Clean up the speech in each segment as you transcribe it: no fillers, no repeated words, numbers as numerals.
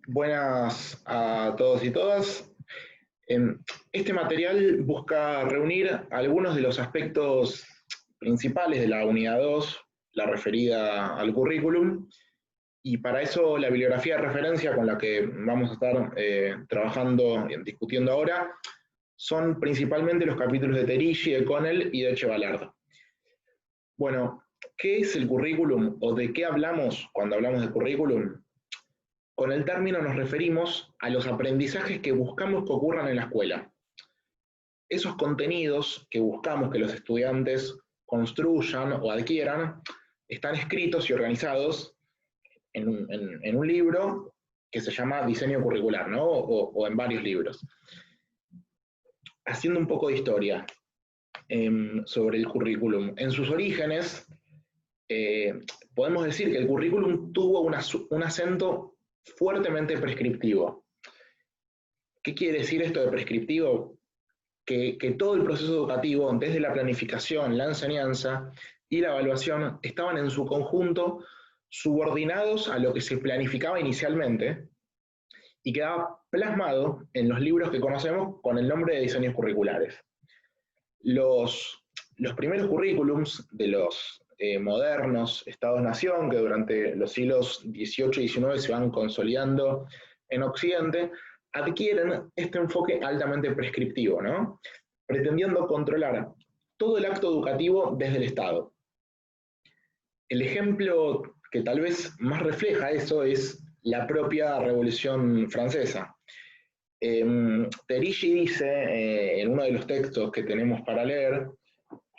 Buenas a todos y todas. Este material busca reunir algunos de los aspectos principales de la unidad 2, la referida al currículum, y para eso la bibliografía de referencia con la que vamos a estar trabajando y discutiendo ahora son principalmente los capítulos de Terigi, de Connell y de Echevalard. Bueno, ¿qué es el currículum o de qué hablamos cuando hablamos de currículum? Con el término nos referimos a los aprendizajes que buscamos que ocurran en la escuela. Esos contenidos que buscamos que los estudiantes construyan o adquieran están escritos y organizados en un libro que se llama diseño curricular, ¿no? O en varios libros. Haciendo un poco de historia sobre el currículum. En sus orígenes, podemos decir que el currículum tuvo un acento fuertemente prescriptivo. ¿Qué quiere decir esto de prescriptivo? Que todo el proceso educativo, desde la planificación, la enseñanza y la evaluación, estaban en su conjunto subordinados a lo que se planificaba inicialmente y quedaba plasmado en los libros que conocemos con el nombre de diseños curriculares. Los primeros currículums de los modernos Estados-nación, que durante los siglos XVIII y XIX se van consolidando en Occidente, adquieren este enfoque altamente prescriptivo, ¿no? Pretendiendo controlar todo el acto educativo desde el Estado. El ejemplo que tal vez más refleja eso es la propia Revolución Francesa. Terigi dice, en uno de los textos que tenemos para leer,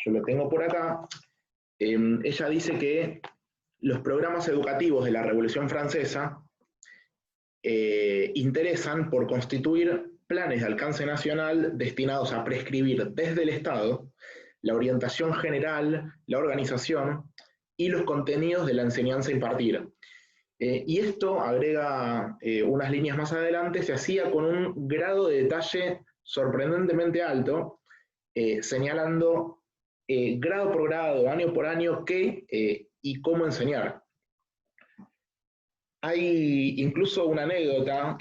yo lo tengo por acá, ella dice que los programas educativos de la Revolución Francesa interesan por constituir planes de alcance nacional destinados a prescribir desde el Estado la orientación general, la organización y los contenidos de la enseñanza a impartir. Y esto, agrega unas líneas más adelante, se hacía con un grado de detalle sorprendentemente alto, señalando grado por grado, año por año, qué y cómo enseñar. Hay incluso una anécdota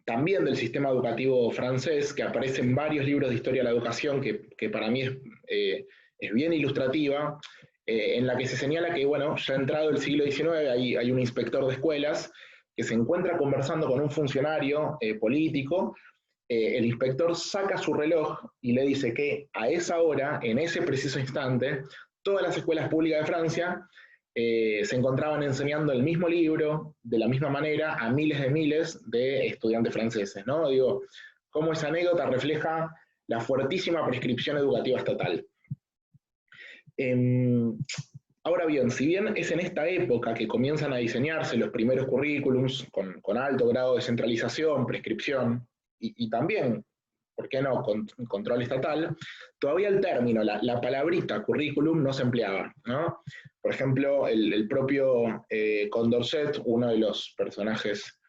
también del sistema educativo francés, que aparece en varios libros de historia de la educación, que para mí es bien ilustrativa, en la que se señala que, bueno, ya entrado el siglo XIX, hay un inspector de escuelas que se encuentra conversando con un funcionario político. El inspector saca su reloj y le dice que a esa hora, en ese preciso instante, todas las escuelas públicas de Francia se encontraban enseñando el mismo libro, de la misma manera, a miles de estudiantes franceses, ¿no? Digo, cómo esa anécdota refleja la fuertísima prescripción educativa estatal. Ahora bien, si bien es en esta época que comienzan a diseñarse los primeros currículums con alto grado de centralización, prescripción, y también, ¿por qué no?, control estatal, todavía el término, la palabrita currículum no se empleaba, ¿no? Por ejemplo, el propio Condorcet, uno de los personajes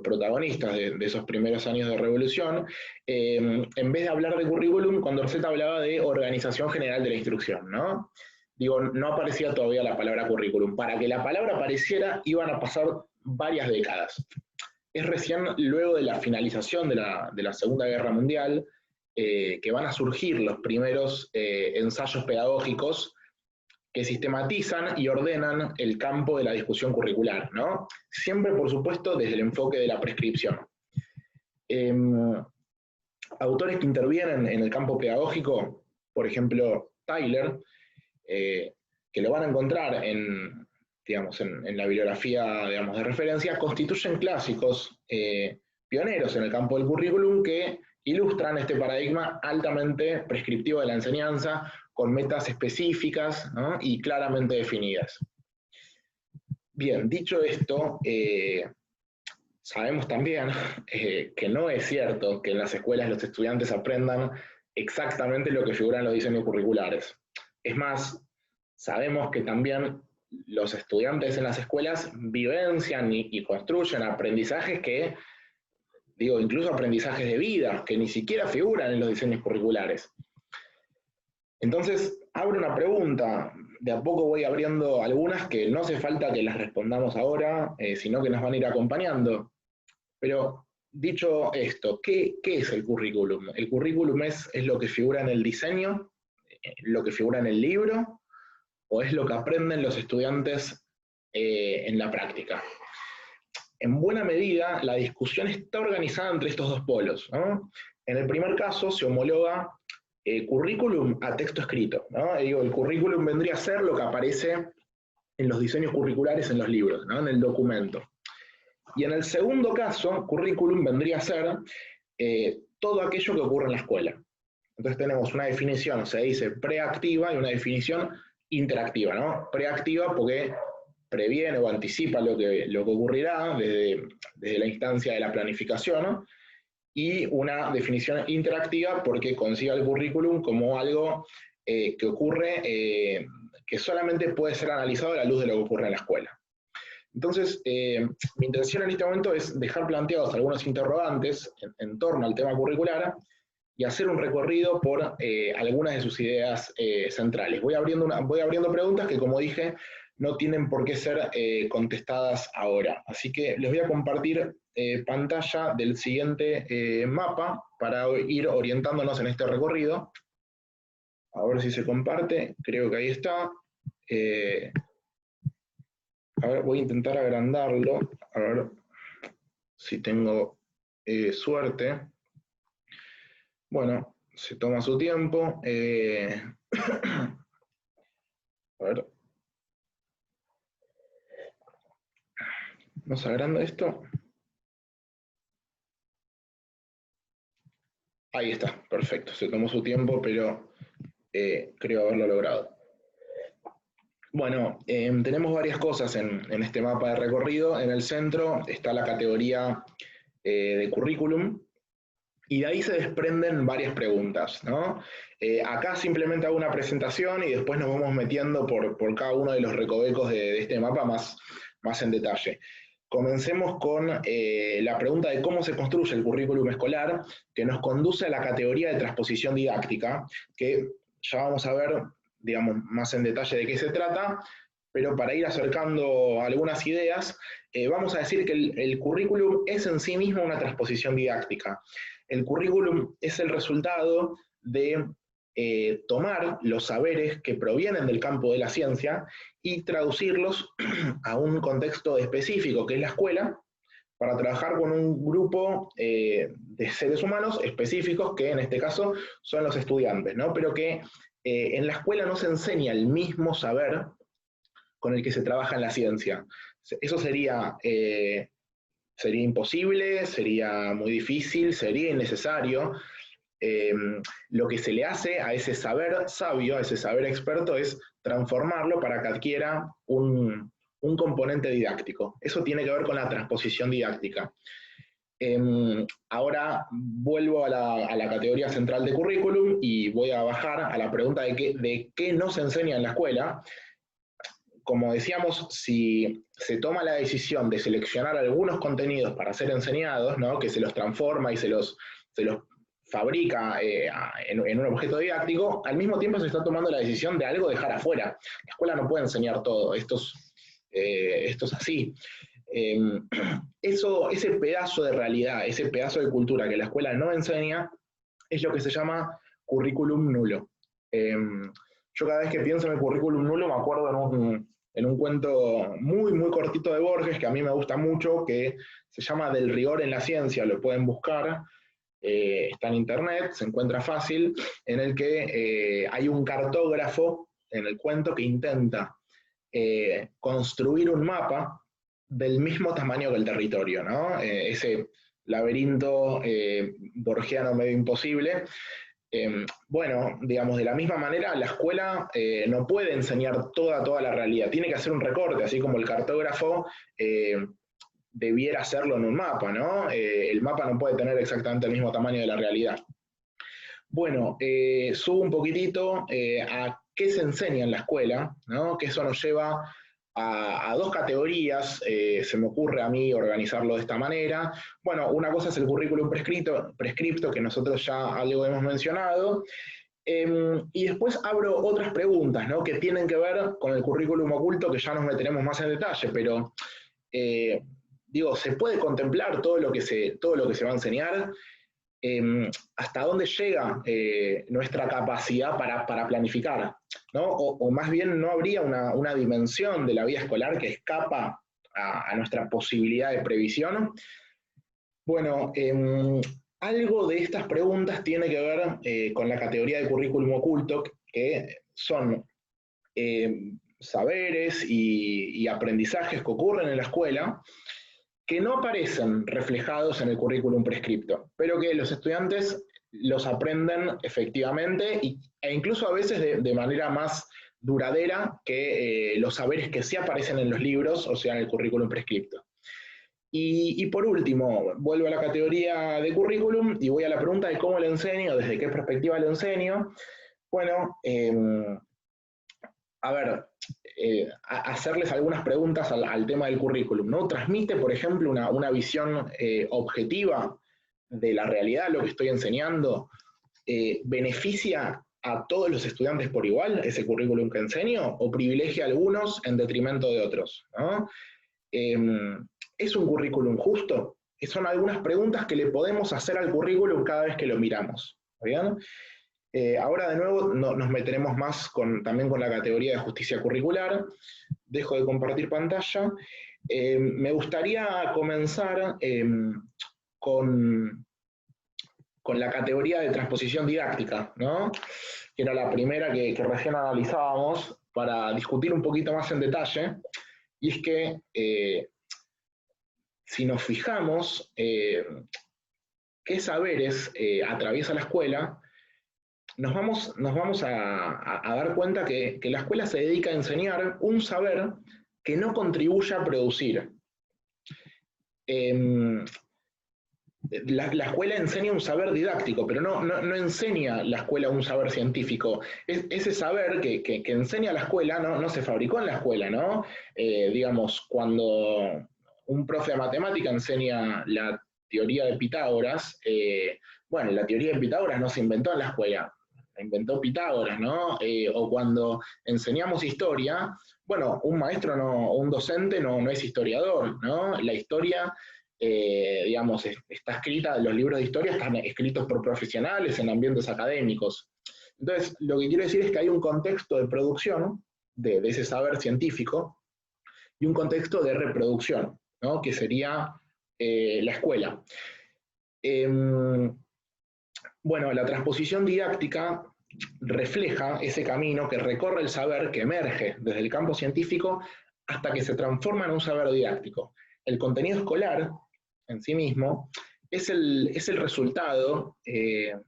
protagonistas de esos primeros años de revolución, en vez de hablar de currículum, Condorcet hablaba de organización general de la instrucción, ¿no? Digo, no aparecía todavía la palabra currículum. Para que la palabra apareciera, iban a pasar varias décadas. Es recién luego de la finalización de la Segunda Guerra Mundial que van a surgir los primeros ensayos pedagógicos que sistematizan y ordenan el campo de la discusión curricular, ¿no? Siempre, por supuesto, desde el enfoque de la prescripción. Autores que intervienen en el campo pedagógico, por ejemplo, Tyler, que lo van a encontrar en la bibliografía, de referencia, constituyen clásicos pioneros en el campo del currículum que ilustran este paradigma altamente prescriptivo de la enseñanza, con metas específicas, ¿no?, y claramente definidas. Bien, dicho esto, sabemos también que no es cierto que en las escuelas los estudiantes aprendan exactamente lo que figura en los diseños curriculares. Es más, sabemos que también los estudiantes en las escuelas vivencian y construyen aprendizajes que, incluso aprendizajes de vida, que ni siquiera figuran en los diseños curriculares. Entonces, abro una pregunta, de a poco voy abriendo algunas que no hace falta que las respondamos ahora, sino que nos van a ir acompañando. Pero dicho esto, ¿qué es el currículum? El currículum es lo que figura en el diseño, lo que figura en el libro, o es lo que aprenden los estudiantes en la práctica. En buena medida, la discusión está organizada entre estos dos polos, ¿no? En el primer caso, se homologa currículum a texto escrito, ¿no? Digo, el currículum vendría a ser lo que aparece en los diseños curriculares en los libros, ¿no? En el documento. Y en el segundo caso, currículum vendría a ser todo aquello que ocurre en la escuela. Entonces tenemos una definición, se dice preactiva, y una definición interactiva, ¿no? Preactiva porque previene o anticipa lo que ocurrirá desde la instancia de la planificación, ¿no? Y una definición interactiva porque concibe el currículum como algo que ocurre, que solamente puede ser analizado a la luz de lo que ocurre en la escuela. Entonces, mi intención en este momento es dejar planteados algunos interrogantes en torno al tema curricular y hacer un recorrido por algunas de sus ideas centrales. Voy abriendo preguntas que, como dije, no tienen por qué ser contestadas ahora. Así que les voy a compartir pantalla del siguiente mapa para ir orientándonos en este recorrido. A ver si se comparte, creo que ahí está. A ver, voy a intentar agrandarlo, a ver si tengo suerte. Bueno, se toma su tiempo. A ver. ¿Nos agranda esto? Ahí está, perfecto. Se tomó su tiempo, pero creo haberlo logrado. Bueno, tenemos varias cosas en este mapa de recorrido. En el centro está la categoría de currículum, y de ahí se desprenden varias preguntas, ¿no? Acá simplemente hago una presentación y después nos vamos metiendo por cada uno de los recovecos de este mapa más en detalle. Comencemos con la pregunta de cómo se construye el currículum escolar, que nos conduce a la categoría de transposición didáctica, que ya vamos a ver, digamos, más en detalle de qué se trata, pero para ir acercando algunas ideas, vamos a decir que el currículum es en sí mismo una transposición didáctica. El currículum es el resultado de tomar los saberes que provienen del campo de la ciencia y traducirlos a un contexto específico, que es la escuela, para trabajar con un grupo de seres humanos específicos, que en este caso son los estudiantes, ¿no? Pero que en la escuela no se enseña el mismo saber con el que se trabaja en la ciencia. Eso sería imposible, sería muy difícil, sería innecesario. Lo que se le hace a ese saber sabio, a ese saber experto, es transformarlo para que adquiera un componente didáctico. Eso tiene que ver con la transposición didáctica. Ahora vuelvo a la categoría central de currículum y voy a bajar a la pregunta de qué no se enseña en la escuela. Como decíamos, si se toma la decisión de seleccionar algunos contenidos para ser enseñados, ¿no? Que se los transforma y se los fabrica en un objeto didáctico, al mismo tiempo se está tomando la decisión de algo dejar afuera. La escuela no puede enseñar todo, esto es así. Ese pedazo de realidad, ese pedazo de cultura que la escuela no enseña, es lo que se llama currículum nulo. Yo cada vez que pienso en el currículum nulo me acuerdo en un cuento muy, muy cortito de Borges, que a mí me gusta mucho, que se llama Del rigor en la ciencia, lo pueden buscar, está en internet, se encuentra fácil, en el que hay un cartógrafo en el cuento que intenta construir un mapa del mismo tamaño que el territorio, ¿no? Ese laberinto borgiano medio imposible. Bueno, digamos, de la misma manera, la escuela no puede enseñar toda la realidad, tiene que hacer un recorte, así como el cartógrafo debiera hacerlo en un mapa, ¿no? El mapa no puede tener exactamente el mismo tamaño de la realidad. Bueno, subo un poquitito a qué se enseña en la escuela, ¿no? Que eso nos lleva a dos categorías, se me ocurre a mí organizarlo de esta manera. Bueno, una cosa es el currículum prescripto, que nosotros ya algo hemos mencionado, Y después abro otras preguntas, ¿no? Que tienen que ver con el currículum oculto, que ya nos meteremos más en detalle, pero digo, ¿se puede contemplar todo lo que se va a enseñar? ¿Hasta dónde llega nuestra capacidad para planificar? ¿No? O más bien, ¿no habría una dimensión de la vida escolar que escapa a nuestra posibilidad de previsión? Bueno, algo de estas preguntas tiene que ver con la categoría de currículum oculto, que son saberes y aprendizajes que ocurren en la escuela, que no aparecen reflejados en el currículum prescripto, pero que los estudiantes los aprenden efectivamente e incluso a veces de manera más duradera que los saberes que sí aparecen en los libros, o sea, en el currículum prescripto. Y por último, vuelvo a la categoría de currículum y voy a la pregunta de cómo lo enseño, desde qué perspectiva lo enseño. Bueno, a ver, hacerles algunas preguntas al tema del currículum, ¿no? ¿Transmite, por ejemplo, una visión objetiva de la realidad, lo que estoy enseñando? ¿Beneficia a todos los estudiantes por igual ese currículum que enseño? ¿O privilegia a algunos en detrimento de otros? ¿No? ¿Es un currículum justo? Son algunas preguntas que le podemos hacer al currículum cada vez que lo miramos. ¿Bien? Ahora de nuevo nos meteremos más también con la categoría de justicia curricular. Dejo de compartir pantalla. Me gustaría comenzar con la categoría de transposición didáctica, ¿no? Que era la primera que recién analizábamos, para discutir un poquito más en detalle. Y es que si nos fijamos qué saberes atraviesa la escuela, nos vamos a dar cuenta que la escuela se dedica a enseñar un saber que no contribuye a producir. La escuela enseña un saber didáctico, pero no enseña la escuela un saber científico. Ese saber que enseña la escuela no se fabricó en la escuela, ¿no? Digamos, cuando un profe de matemática enseña la teoría de Pitágoras, bueno, la teoría de Pitágoras no se inventó en la escuela, la inventó Pitágoras, ¿no? O cuando enseñamos historia, bueno, un maestro, un docente no es historiador, ¿no? La historia, digamos, está escrita, los libros de historia están escritos por profesionales en ambientes académicos. Entonces, lo que quiero decir es que hay un contexto de producción de ese saber científico y un contexto de reproducción, ¿no? Que sería la escuela. Bueno, la transposición didáctica refleja ese camino que recorre el saber que emerge desde el campo científico hasta que se transforma en un saber didáctico. El contenido escolar, en sí mismo, es el resultado de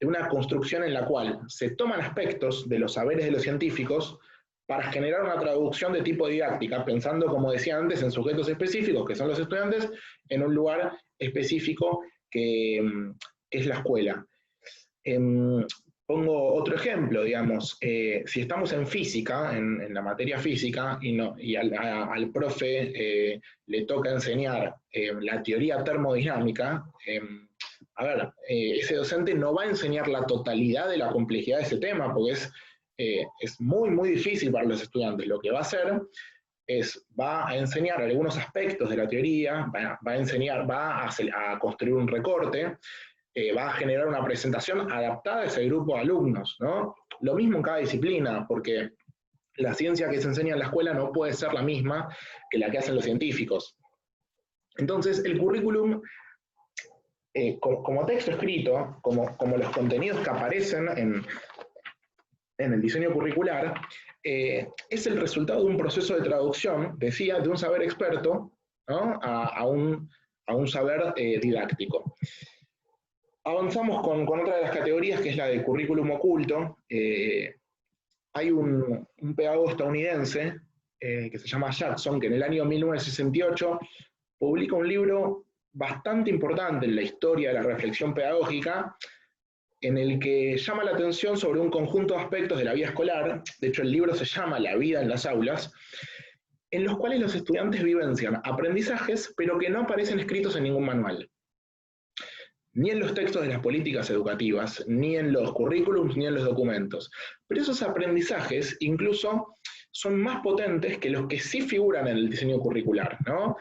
una construcción en la cual se toman aspectos de los saberes de los científicos para generar una traducción de tipo didáctica, pensando, como decía antes, en sujetos específicos, que son los estudiantes, en un lugar específico que es la escuela. Pongo otro ejemplo, digamos, si estamos en física, en la materia física, y al profe le toca enseñar la teoría termodinámica, a ver, ese docente no va a enseñar la totalidad de la complejidad de ese tema, porque es muy, muy difícil para los estudiantes. Lo que va a hacer va a enseñar algunos aspectos de la teoría, va a construir un recorte, va a generar una presentación adaptada a ese grupo de alumnos, ¿no? Lo mismo en cada disciplina, porque la ciencia que se enseña en la escuela no puede ser la misma que la que hacen los científicos. Entonces, el currículum, como texto escrito, como los contenidos que aparecen en el diseño curricular, es el resultado de un proceso de traducción, decía, de un saber experto, ¿no? a un saber didáctico. Avanzamos con otra de las categorías, que es la de currículum oculto. Hay un pedagogo estadounidense que se llama Jackson, que en el año 1968 publica un libro bastante importante en la historia de la reflexión pedagógica, en el que llama la atención sobre un conjunto de aspectos de la vida escolar. De hecho, el libro se llama La vida en las aulas, en los cuales los estudiantes vivencian aprendizajes, pero que no aparecen escritos en ningún manual. ni en los textos de las políticas educativas, ni en los currículums, ni en los documentos. Pero esos aprendizajes incluso son más potentes que los que sí figuran en el diseño curricular, ¿no?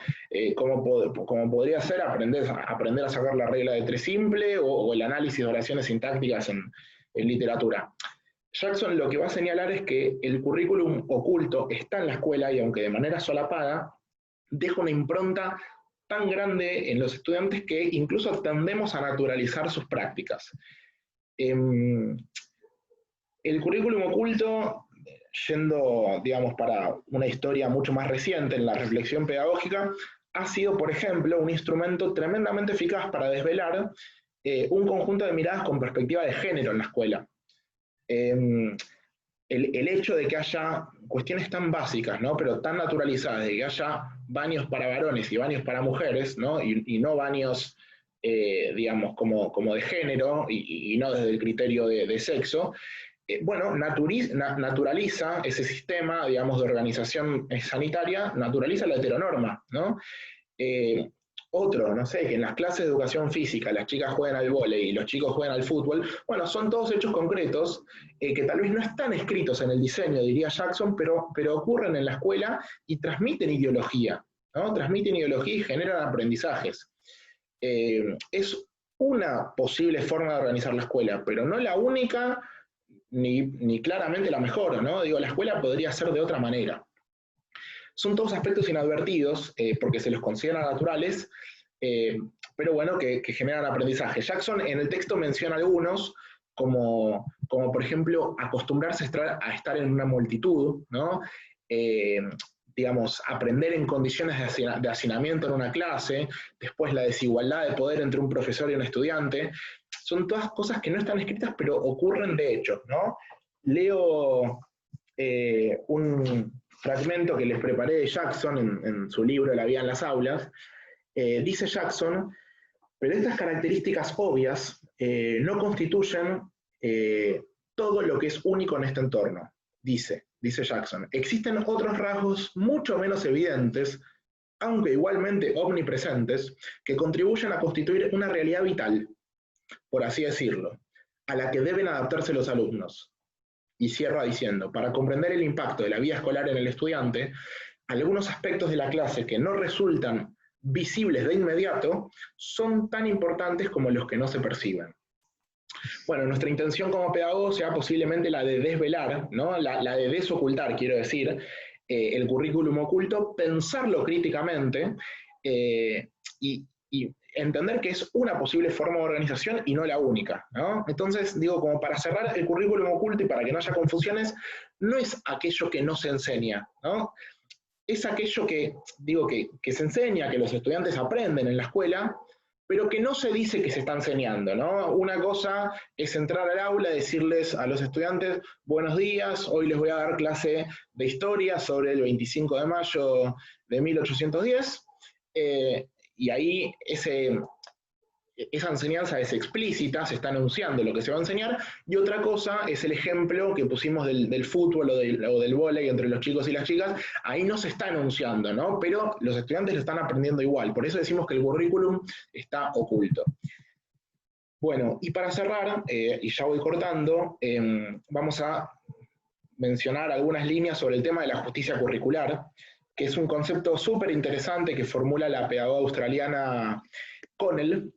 Como podría ser aprender a sacar la regla de 3 simple o el análisis de oraciones sintácticas en literatura. Jackson lo que va a señalar es que el currículum oculto está en la escuela y aunque de manera solapada, deja una impronta tan grande en los estudiantes que incluso tendemos a naturalizar sus prácticas. El currículum oculto, yendo, digamos, para una historia mucho más reciente en la reflexión pedagógica, ha sido, por ejemplo, un instrumento tremendamente eficaz para desvelar un conjunto de miradas con perspectiva de género en la escuela. El hecho de que haya cuestiones tan básicas, ¿no? Pero tan naturalizadas, de que haya baños para varones y baños para mujeres, ¿no? Y no baños, digamos, como de género y no desde el criterio de sexo, bueno, naturaliza ese sistema, digamos, de organización sanitaria, naturaliza la heteronorma, ¿no? Otro, no sé, que en las clases de educación física las chicas juegan al vóley y los chicos juegan al fútbol, bueno, son todos hechos concretos que tal vez no están escritos en el diseño, diría Jackson, pero ocurren en la escuela y transmiten ideología, ¿no? Transmiten ideología y generan aprendizajes. Es una posible forma de organizar la escuela, pero no la única ni claramente la mejor, ¿no? Digo, la escuela podría ser de otra manera. Son todos aspectos inadvertidos, porque se los consideran naturales, pero bueno, que generan aprendizaje. Jackson en el texto menciona algunos, como por ejemplo, acostumbrarse a estar en una multitud, ¿no? Digamos, aprender en condiciones de hacinamiento en una clase, después la desigualdad de poder entre un profesor y un estudiante. Son todas cosas que no están escritas, pero ocurren de hecho, ¿no? Leo un fragmento que les preparé de Jackson en su libro La vida en las aulas. Dice Jackson, pero estas características obvias no constituyen todo lo que es único en este entorno, dice Jackson. Existen otros rasgos mucho menos evidentes, aunque igualmente omnipresentes, que contribuyen a constituir una realidad vital, por así decirlo, a la que deben adaptarse los alumnos. Y cierra diciendo, para comprender el impacto de la vida escolar en el estudiante, algunos aspectos de la clase que no resultan visibles de inmediato son tan importantes como los que no se perciben. Bueno, nuestra intención como pedagogos sea posiblemente la de desvelar, ¿no? la de desocultar, quiero decir, el currículum oculto, pensarlo críticamente y entender que es una posible forma de organización y no la única, ¿no? Entonces, digo, como para cerrar, el currículum oculto y para que no haya confusiones, no es aquello que no se enseña, ¿no? Es aquello que, digo, que se enseña, que los estudiantes aprenden en la escuela, pero que no se dice que se está enseñando, ¿no? Una cosa es entrar al aula y decirles a los estudiantes, buenos días, hoy les voy a dar clase de historia sobre el 25 de mayo de 1810, y ahí esa enseñanza es explícita, se está anunciando lo que se va a enseñar, y otra cosa es el ejemplo que pusimos del fútbol o del vóley entre los chicos y las chicas, ahí no se está anunciando, ¿no? Pero los estudiantes lo están aprendiendo igual, por eso decimos que el currículum está oculto. Bueno, y para cerrar, y ya voy cortando, vamos a mencionar algunas líneas sobre el tema de la justicia curricular, que es un concepto súper interesante que formula la pedagoga australiana Connell.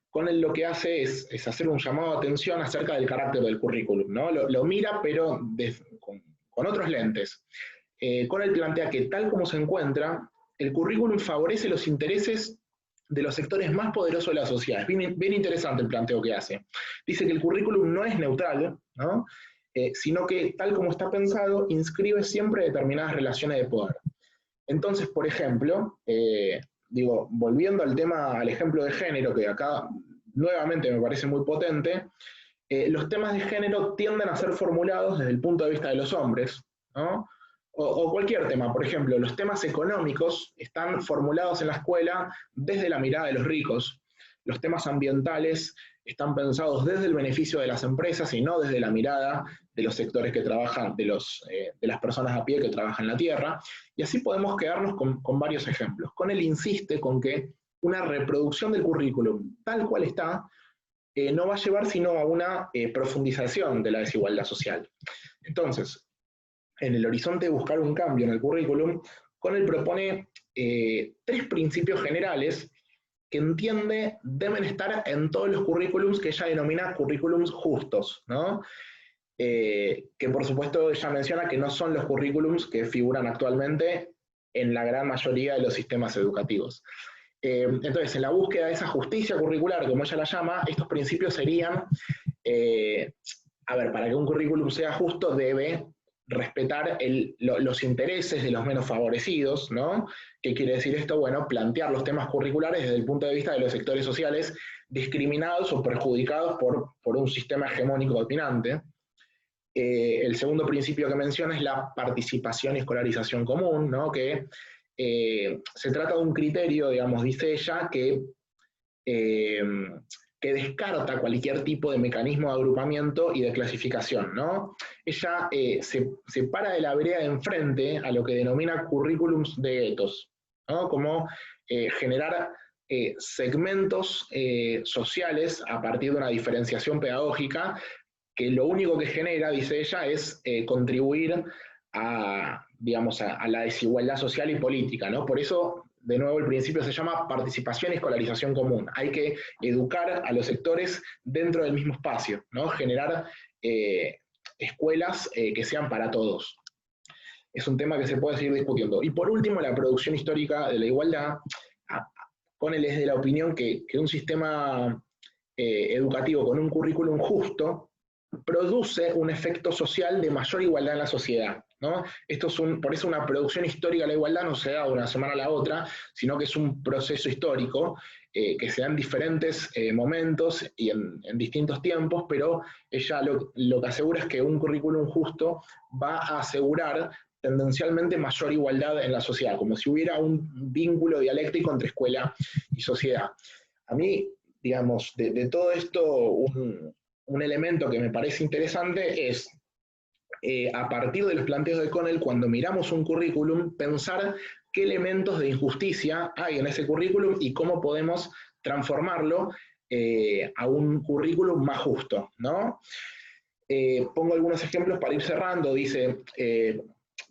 Connell lo que hace es hacer un llamado de atención acerca del carácter del currículum, ¿no? Lo mira, pero con otros lentes. Connell plantea que tal como se encuentra, el currículum favorece los intereses de los sectores más poderosos de la sociedad. Es bien interesante el planteo que hace. Dice que el currículum no es neutral, ¿no? Sino que tal como está pensado, inscribe siempre determinadas relaciones de poder. Entonces, por ejemplo, digo, volviendo al ejemplo de género, que acá nuevamente me parece muy potente, los temas de género tienden a ser formulados desde el punto de vista de los hombres, ¿no? O cualquier tema, por ejemplo, los temas económicos están formulados en la escuela desde la mirada de los ricos, los temas ambientales están pensados desde el beneficio de las empresas y no desde la mirada de los sectores que trabajan, de las personas a pie que trabajan la tierra, y así podemos quedarnos con varios ejemplos. Connell insiste con que una reproducción del currículum tal cual está, no va a llevar sino a una profundización de la desigualdad social. Entonces, en el horizonte de buscar un cambio en el currículum, Connell propone 3 principios generales que entiende deben estar en todos los currículums que ella denomina currículums justos, ¿no? Que por supuesto ella menciona que no son los currículums que figuran actualmente en la gran mayoría de los sistemas educativos. Entonces, en la búsqueda de esa justicia curricular, como ella la llama, estos principios serían, a ver, para que un currículum sea justo debe respetar los intereses de los menos favorecidos, ¿no? ¿Qué quiere decir esto? Bueno, plantear los temas curriculares desde el punto de vista de los sectores sociales discriminados o perjudicados por un sistema hegemónico dominante. El segundo principio que menciona es la participación y escolarización común, ¿no? Que se trata de un criterio, digamos, dice ella, que descarta cualquier tipo de mecanismo de agrupamiento y de clasificación, ¿no? Ella se para de la vereda de enfrente a lo que denomina currículums de guetos, ¿no? Como generar segmentos sociales a partir de una diferenciación pedagógica que lo único que genera, dice ella, es contribuir a, digamos, a la desigualdad social y política, ¿no? Por eso, de nuevo, el principio se llama participación y escolarización común. Hay que educar a los sectores dentro del mismo espacio, ¿no? Generar escuelas que sean para todos. Es un tema que se puede seguir discutiendo. Y por último, la producción histórica de la igualdad. Connell es de la opinión que un sistema educativo con un currículum justo produce un efecto social de mayor igualdad en la sociedad, ¿no? Esto es por eso una producción histórica de la igualdad no se da de una semana a la otra, sino que es un proceso histórico que se da en diferentes momentos y en distintos tiempos, pero ella lo que asegura es que un currículum justo va a asegurar tendencialmente mayor igualdad en la sociedad, como si hubiera un vínculo dialéctico entre escuela y sociedad. A mí, digamos, de todo esto, un elemento que me parece interesante es, a partir de los planteos de Connell, cuando miramos un currículum, pensar qué elementos de injusticia hay en ese currículum y cómo podemos transformarlo a un currículum más justo, ¿no? Pongo algunos ejemplos para ir cerrando. Dice,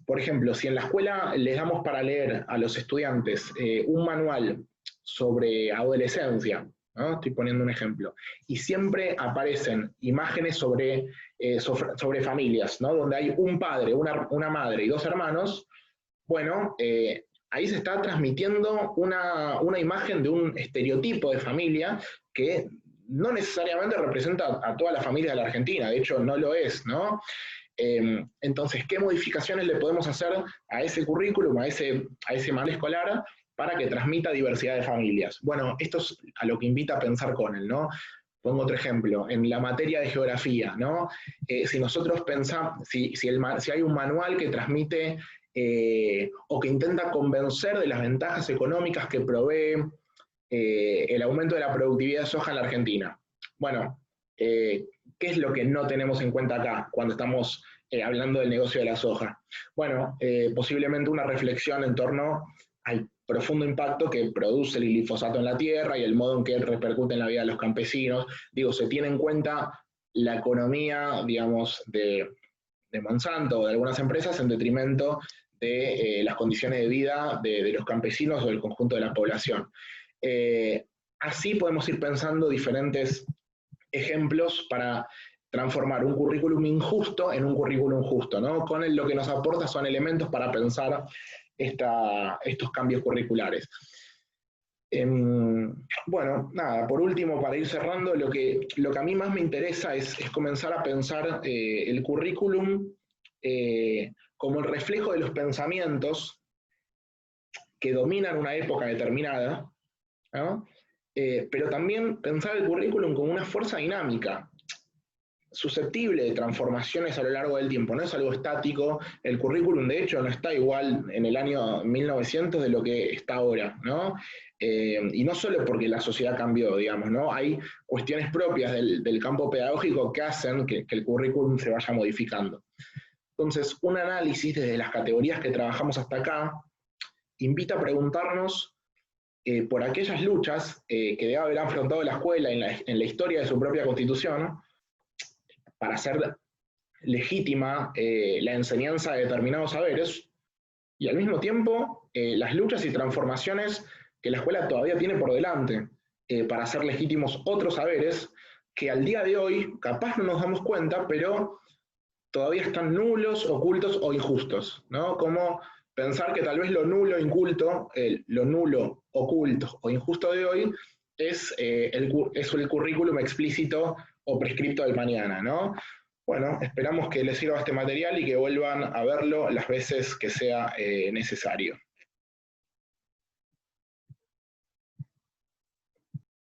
por ejemplo, si en la escuela les damos para leer a los estudiantes un manual sobre adolescencia, ¿no? Estoy poniendo un ejemplo. Y siempre aparecen imágenes sobre familias, ¿no? Donde hay un padre, una madre y 2 hermanos. Bueno, ahí se está transmitiendo una imagen de un estereotipo de familia que no necesariamente representa a toda la familia de la Argentina, de hecho no lo es, ¿no? Entonces, ¿qué modificaciones le podemos hacer a ese currículum, a ese manual escolar, para que transmita diversidad de familias? Bueno, esto es a lo que invita a pensar Connell, ¿no? Pongo otro ejemplo, en la materia de geografía, ¿no? Si nosotros pensamos, si hay un manual que transmite o que intenta convencer de las ventajas económicas que provee el aumento de la productividad de soja en la Argentina. Bueno, ¿qué es lo que no tenemos en cuenta acá cuando estamos hablando del negocio de la soja? Bueno, posiblemente una reflexión en torno al profundo impacto que produce el glifosato en la tierra y el modo en que repercute en la vida de los campesinos. Digo, se tiene en cuenta la economía, digamos, de Monsanto o de algunas empresas en detrimento de las condiciones de vida de los campesinos o del conjunto de la población. Así podemos ir pensando diferentes ejemplos para transformar un currículum injusto en un currículum justo, ¿no? Connell lo que nos aporta son elementos para pensar estos cambios curriculares. Bueno, nada, por último, para ir cerrando, lo que a mí más me interesa es comenzar a pensar el currículum como el reflejo de los pensamientos que dominan una época determinada, ¿no? Pero también pensar el currículum como una fuerza dinámica, susceptible de transformaciones a lo largo del tiempo, no es algo estático. El currículum, de hecho, no está igual en el año 1900 de lo que está ahora, ¿no? Y no solo porque la sociedad cambió, digamos, ¿no? Hay cuestiones propias del campo pedagógico que hacen que el currículum se vaya modificando. Entonces, un análisis desde las categorías que trabajamos hasta acá invita a preguntarnos por aquellas luchas que debe haber afrontado la escuela en la historia de su propia constitución, para hacer legítima la enseñanza de determinados saberes, y al mismo tiempo las luchas y transformaciones que la escuela todavía tiene por delante para hacer legítimos otros saberes que al día de hoy capaz no nos damos cuenta, pero todavía están nulos, ocultos o injustos, ¿no? Como pensar que tal vez lo nulo, inculto, lo nulo, oculto o injusto de hoy es el currículum explícito o prescripto del mañana, ¿no? Bueno, esperamos que les sirva este material y que vuelvan a verlo las veces que sea necesario.